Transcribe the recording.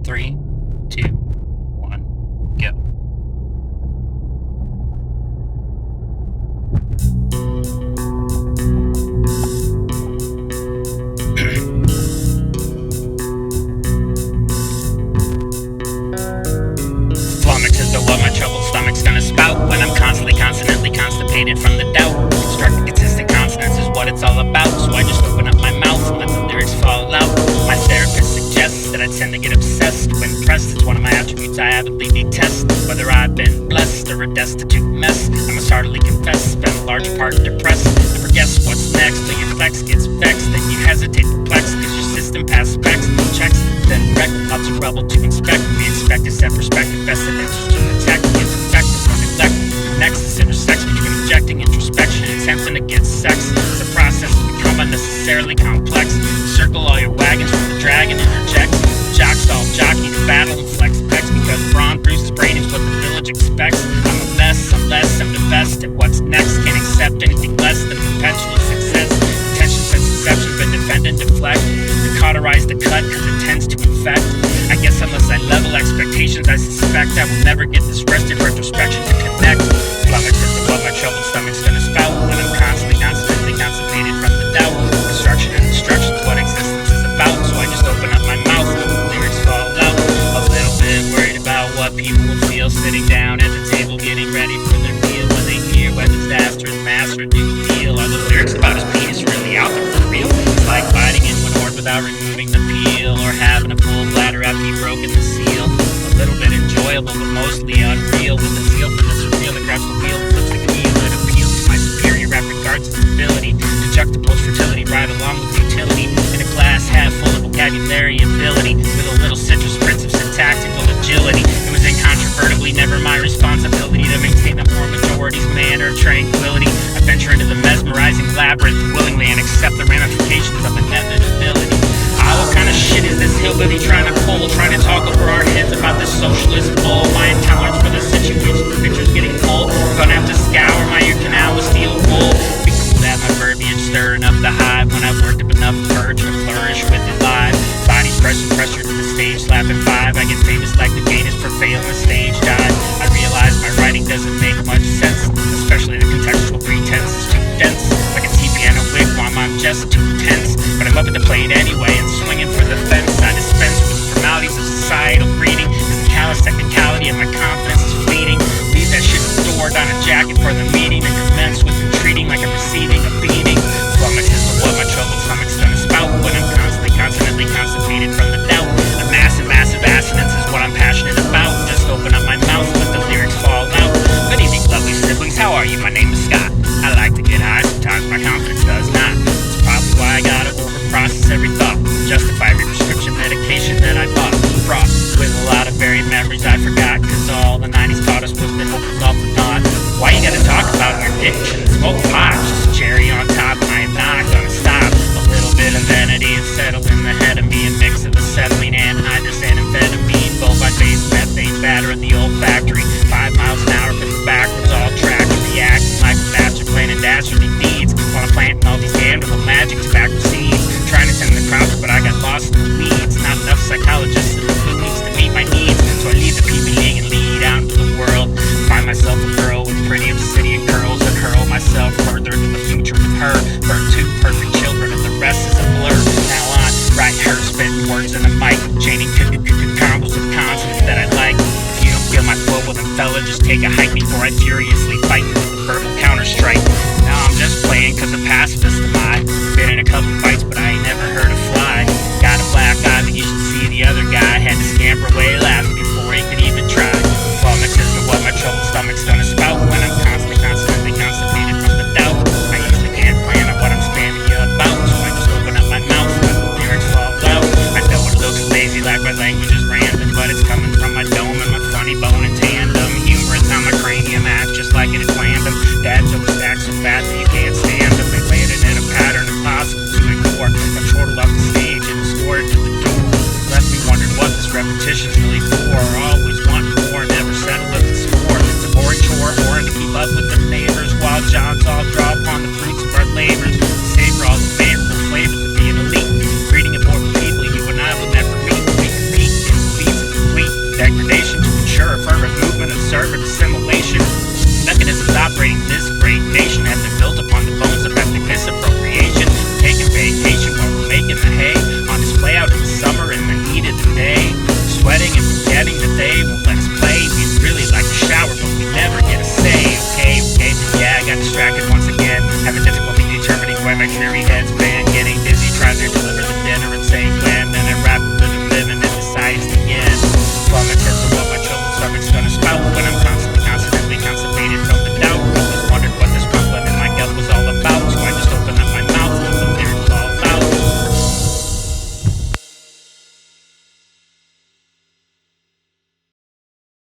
3, 2, 1, go. Flummox is the what my troubled stomach's gonna spout when I'm constantly constipated from the doubt. Constructing consistent consonants is what it's all about, so I just open up my mouth and let the lyrics fall out. My therapist suggests that I tend to get obsessed when pressed. It's one of my attributes I avidly detest. Whether I've been blessed or a destitute mess, I must heartily confess, spend a large part depressed. Never guess what's next, till your flex gets vexed, then you hesitate perplexed, cause your system passed specs, checks, then wreck, lots of rubble to inspect. We expect to set perspective, vested interest to protect, it's effective or neglect. Next is intersects between injecting introspection and attempting to get sex. It's a process to become unnecessarily complex. Circle all your wagons when the dragon interjects. Jocks all jockey to battle and flex pecs, because brawn Bruce's brain is what the village expects. I'm a mess unless I'm the best at what's next. Can't accept anything less than perpetual success. Attention since inception, been defend and deflect. To cauterize the cut cause it tends to infect. I guess unless I level expectations, I suspect I will never get this rested retrospection to connect. Flummox is the what my troubled stomach's gonna spout when I'm constantly constipated from the doubt. Construction and destruction is what existence is about, so I just open up my mouth and the lyrics fall out. A little bit worried about what people will feel sitting down at the table getting ready for their meal when they hear what disaster and master do feel. Are the lyrics about his penis really out there for real? It's like biting into an horn without removing the peel, or having a full bladder after you've broken the seal. A little bit enjoyable but mostly unreal, with the zeal for the surreal that grabs the wheel and flips the keel. It appeals to my superior rap regards its ability to juxtapose fertility right along with utility in a glass half full of vocabulary ability, with a little citrus spritz of syntactical agility. It was incontrovertibly never my responsibility to maintain the poor majority's manner of tranquility. I venture into the mesmerizing labyrinth willingly and accept the ramifications of inevitability. What kind of shit is this hillbilly trying to pull? Trying to talk over our heads about this socialist bull. My intolerance for the situation, the picture's getting full. Gonna have to scour my ear canal with steel wool. Be cool to have my verbiage stirring up the hive when I've worked up enough courage to flourish with it live. Bodies pressure to the stage, slapping 5. I get famous like the gayness for failing the stage dive. I realize my writing doesn't make much sense, especially the contextual pretense is too dense. Like a TPN wigwam, I'm just too tense. But I'm up at the plate anyway and swinging for the fence. I dispense with the formalities of societal breeding, cause the callous technicality of my confidence is fleeting. Leave that shit stored on a jacket for the meeting and commence with entreating like I'm receiving a beating. Flummox is the what my troubled stomach's gonna spout when I'm constantly constipated from the doubt. A massive assonance is what I'm passionate about. Just open up my mouth and let the lyrics fall out. Good evening, lovely siblings, how are you? My name is Scott. I like to get high, sometimes my confidence does not. It's probably why I gotta overprocess every thought, justify every prescription medication that I bought. Fraught with a lot of buried memories I forgot, cause all the 90s taught us was that hope was all for naught. Why you gotta talk about your addiction? Smoke pot, just a cherry on top, I am not gonna stop. A little bit of vanity is settled in the head of me, a mix of acetylene, anhydrous, and amphetamine. Sulfite-based methane batter at the old factory, 5 miles an hour for the backwards, all tracked, reacting like a master planning dastardly deeds, while I'm planting all these damn little magic tobacco seeds, trying to tend the crops, but I got lost in the weeds. Not enough psychologists in the movies to meet my needs, so I leave the PBA and lead out into the world. Find myself a girl with pretty obsidian curls and hurl myself further into the future with her. Birth 2 perfect children and the rest is a blur. Now on, write her, spitting words in the mic, chaining combos of consonants that I like. If you don't feel my flow, well then fella, just take a hike before I furiously fight you with a verbal counter-strike. Now I'm just playing cause a pacifist am I. Been in a couple fights but I ain't never heard a fly. Got a black eye but you should see the other guy. Had to scamper away laughing before he could even try. Flummox is the what my troubled stomach's gonna spout when I'm constantly constipated from the doubt. I usually can't plan on what I'm standing you about, so I just open up my mouth and let the lyrics fall out. I know it looks lazy like my language is random, but it's coming from my dome and my funny bone in tandem. Humor is how my cranium acts just like it is random. Dad took the stacks so fast that you can't stand them. They landed in a pattern impossible to ignore. I chortled off the stage and escorted to the door. Left me wondering what this repetition's really for. Always wanting more, never settle if it's for. It's a boring chore, boring to keep up with the neighbors while John's